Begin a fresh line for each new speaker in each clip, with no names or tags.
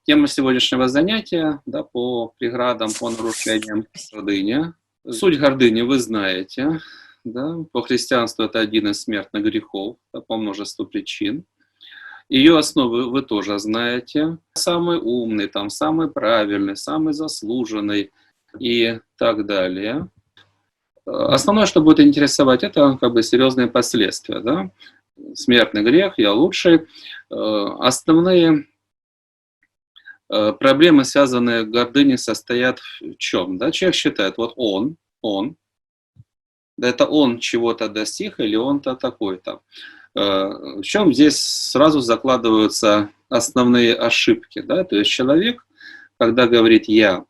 Тема сегодняшнего занятия, да, по преградам, по нарушениям гордыни. Суть гордыни вы знаете, да, по христианству это один из смертных грехов, да, по множеству причин. Ее основы вы тоже знаете. Самый умный, там, самый правильный, самый заслуженный и так далее. Основное, что будет интересовать, это как бы серьезные последствия. Да? Смертный грех, я лучший. Основные проблемы, связанные с гордыней, состоят в чем? Да? Человек считает, вот он, да это он чего-то достиг или он-то такой-то. В чем здесь сразу закладываются основные ошибки? Да? То есть человек, когда говорит «я»,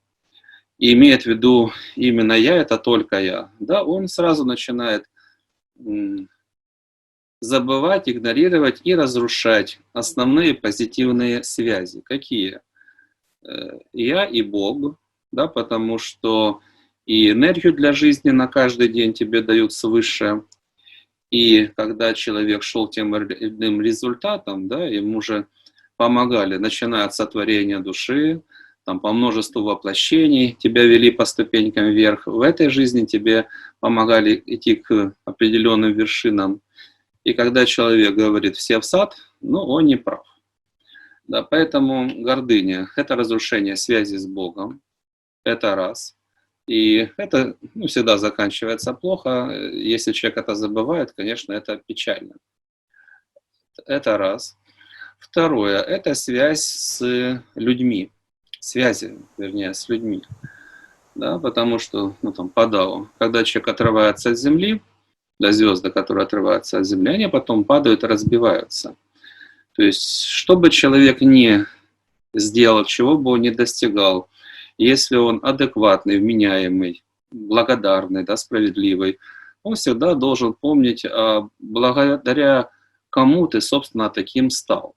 и имеет в виду именно «я» — это только «я», да, он сразу начинает забывать, игнорировать и разрушать основные позитивные связи. Какие? Я и Бог, да, потому что и энергию для жизни на каждый день тебе дают свыше. И когда человек шел тем или иным результатом, да, ему же помогали, начиная от сотворения души, там, по множеству воплощений, тебя вели по ступенькам вверх. В этой жизни тебе помогали идти к определенным вершинам. И когда человек говорит «все в сад», ну, он не прав. Да, поэтому гордыня – это разрушение связи с Богом, это раз. И это всегда заканчивается плохо. Если человек это забывает, конечно, это печально. Это раз. Второе – это связь с людьми. Связи, вернее, с людьми. Да, потому что, там, по Дао, когда человек отрывается от Земли, да, звезды, которые отрываются от Земли, они потом падают и разбиваются. То есть, что бы человек не сделал, чего бы он не достигал, если он адекватный, вменяемый, благодарный, да, справедливый, он всегда должен помнить, благодаря кому ты, собственно, таким стал.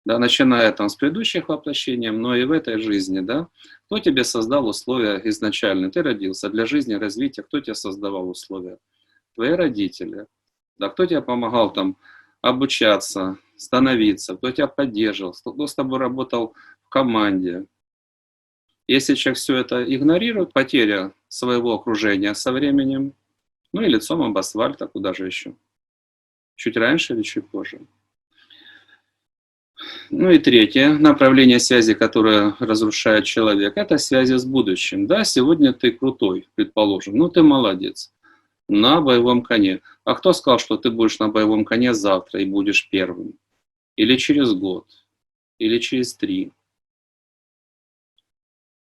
Да, начиная там с предыдущих воплощений, но и в этой жизни, да, кто тебе создал условия изначально? Ты родился для жизни, развития, кто тебе создавал условия? Твои родители. Да, кто тебе помогал там обучаться, становиться, кто тебя поддерживал, кто с тобой работал в команде. Если человек все это игнорирует, потеря своего окружения со временем, и лицом об асфальт, а куда же еще? Чуть раньше или чуть позже? И третье направление связи, которое разрушает человека, это связи с будущим. Да, сегодня ты крутой, предположим, ты молодец, на боевом коне. А кто сказал, что ты будешь на боевом коне завтра и будешь первым? Или через год? Или через 3?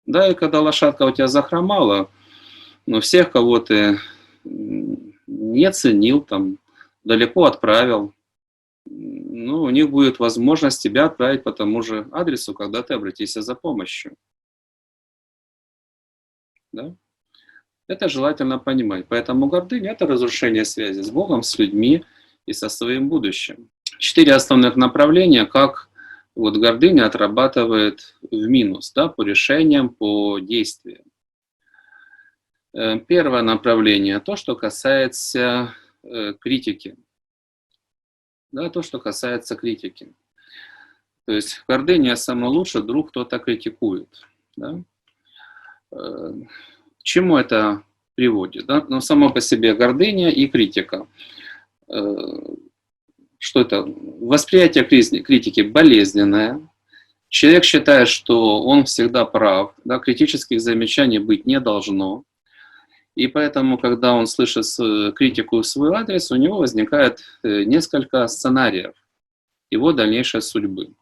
Да, и когда лошадка у тебя захромала, всех, кого ты не ценил, там, далеко отправил, у них будет возможность тебя отправить по тому же адресу, когда ты обратишься за помощью. Да? Это желательно понимать. Поэтому гордыня – это разрушение связи с Богом, с людьми и со своим будущим. 4 основных направления, как гордыня отрабатывает в минус, да, по решениям, по действиям. Первое направление – то, что касается критики. Да, то, что касается критики. То есть гордыня самый лучший друг, кто-то критикует. Да? К чему это приводит? Да? Само по себе гордыня и критика. Что это? Восприятие критики болезненное. Человек считает, что он всегда прав. Да? Критических замечаний быть не должно. И поэтому, когда он слышит критику в свой адрес, у него возникает несколько сценариев его дальнейшей судьбы.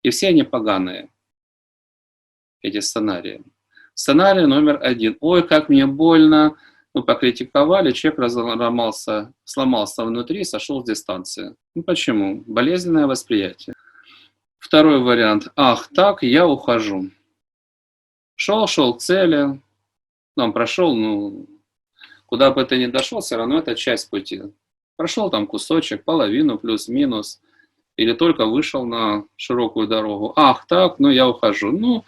И все они поганые, эти сценарии. Сценарий номер 1. Ой, как мне больно. Покритиковали, человек сломался внутри, сошел с дистанции. Почему? Болезненное восприятие. Второй вариант. Ах, так, я ухожу. Шел к цели. Прошел, куда бы ты ни дошел, все равно это часть пути. Прошел там кусочек, половину, плюс-минус, или только вышел на широкую дорогу. Ах, так, я ухожу.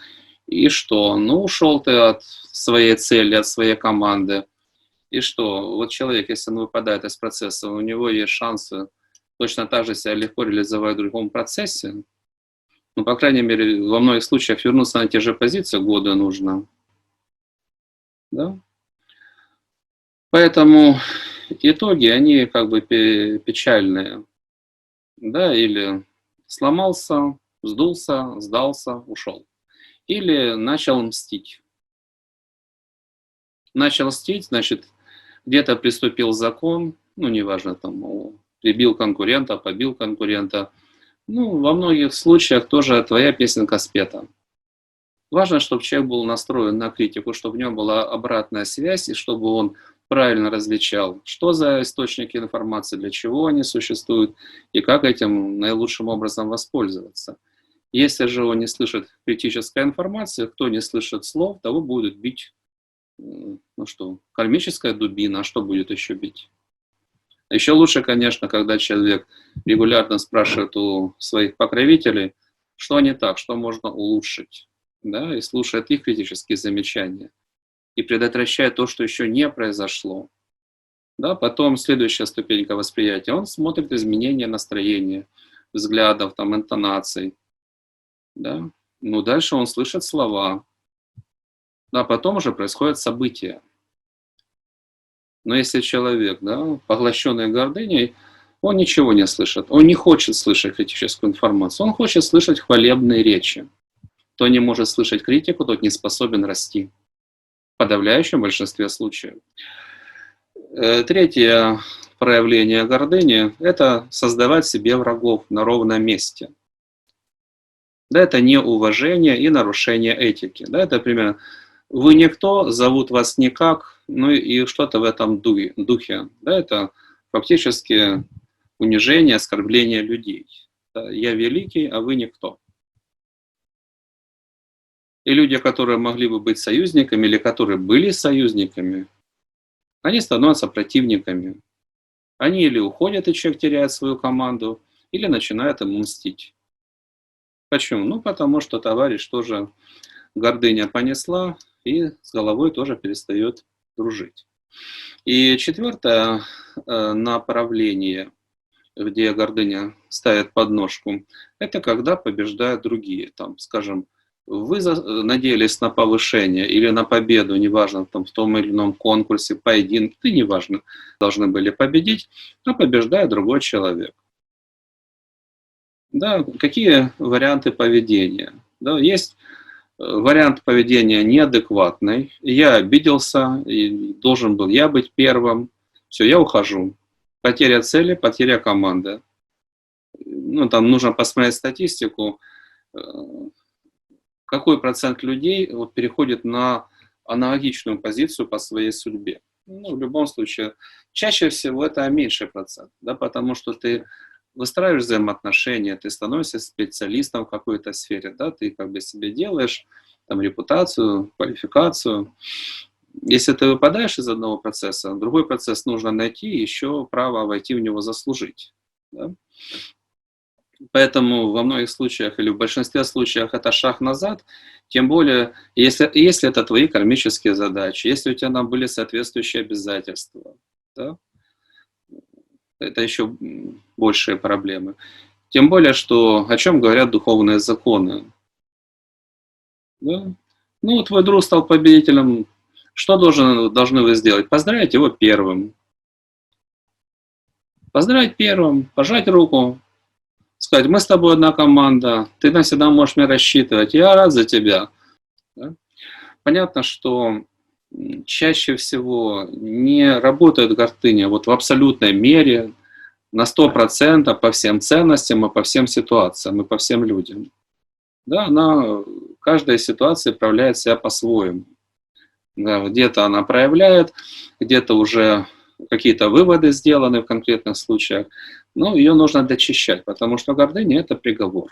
И что? Ушел ты от своей цели, от своей команды. И что? Вот человек, если он выпадает из процесса, у него есть шансы точно так же себя легко реализовать в другом процессе. Ну, по крайней мере, во многих случаях вернуться на те же позиции года нужно. Да? Поэтому итоги, они как бы печальные. Да, или сломался, сдулся, сдался, ушел. Или начал мстить. Начал мстить, значит, где-то приступил закон, ну, неважно, там, прибил конкурента, побил конкурента. Ну, во многих случаях тоже твоя песенка спета. Важно, чтобы человек был настроен на критику, чтобы в нем была обратная связь, и чтобы он правильно различал, что за источники информации, для чего они существуют, и как этим наилучшим образом воспользоваться. Если же он не слышит критической информации, кто не слышит слов, того будет бить, ну что, кармическая дубина, а что будет еще бить? Еще лучше, конечно, когда человек регулярно спрашивает у своих покровителей, что не так, что можно улучшить, да, и слушает их критические замечания, и предотвращает то, что еще не произошло. Да, потом следующая ступенька восприятия, он смотрит изменения настроения, взглядов, там, интонаций. Да. Ну, дальше он слышит слова. Да, потом уже происходят события. Но если человек, да, поглощенный гордыней, он ничего не слышит, он не хочет слышать критическую информацию, он хочет слышать хвалебные речи. Кто не может слышать критику, тот не способен расти. В подавляющем большинстве случаев. Третье проявление гордыни – это создавать себе врагов на ровном месте. Да, это неуважение и нарушение этики. Да, это примерно «вы никто, зовут вас никак», ну и что-то в этом духе. Да, это фактически унижение, оскорбление людей. Да, «я великий, а вы никто». И люди, которые могли бы быть союзниками или которые были союзниками, они становятся противниками. Они или уходят, и человек теряет свою команду, или начинает ему мстить. Почему? Ну, потому что товарищ тоже гордыня понесла, и с головой тоже перестает дружить. И четвертое направление, где гордыня ставит подножку, это когда побеждают другие. Там, скажем, вы надеялись на повышение или на победу, неважно, там, в том или ином конкурсе, поединке, неважно, должны были победить, а побеждает другой человек. Да, какие варианты поведения? Да, есть вариант поведения неадекватный. Я обиделся, и должен был я быть первым. Все, я ухожу. Потеря цели, потеря команды. Ну, там нужно посмотреть статистику. Какой процент людей вот переходит на аналогичную позицию по своей судьбе? Ну, в любом случае, чаще всего это меньший процент, да, потому что ты выстраиваешь взаимоотношения, ты становишься специалистом в какой-то сфере, да, ты как бы себе делаешь там репутацию, квалификацию. Если ты выпадаешь из одного процесса, другой процесс нужно найти, еще право войти в него заслужить. Да? Поэтому во многих случаях или в большинстве случаев это шаг назад, тем более, если это твои кармические задачи, если у тебя там были соответствующие обязательства, да? Это еще большие проблемы. Тем более, что о чем говорят духовные законы. Да? Ну, твой друг стал победителем, что должны вы сделать? Поздравить его первым. Поздравить первым, пожать руку, сказать, мы с тобой одна команда, ты навсегда можешь мне рассчитывать, я рад за тебя. Да? Понятно, что чаще всего не работает гордыня вот в абсолютной мере, на 100% по всем ценностям и по всем ситуациям, и по всем людям. Да, она в каждой ситуации проявляет себя по-своему. Да, где-то она проявляет, где-то уже какие-то выводы сделаны в конкретных случаях, но ее нужно дочищать, потому что гордыня – это приговор.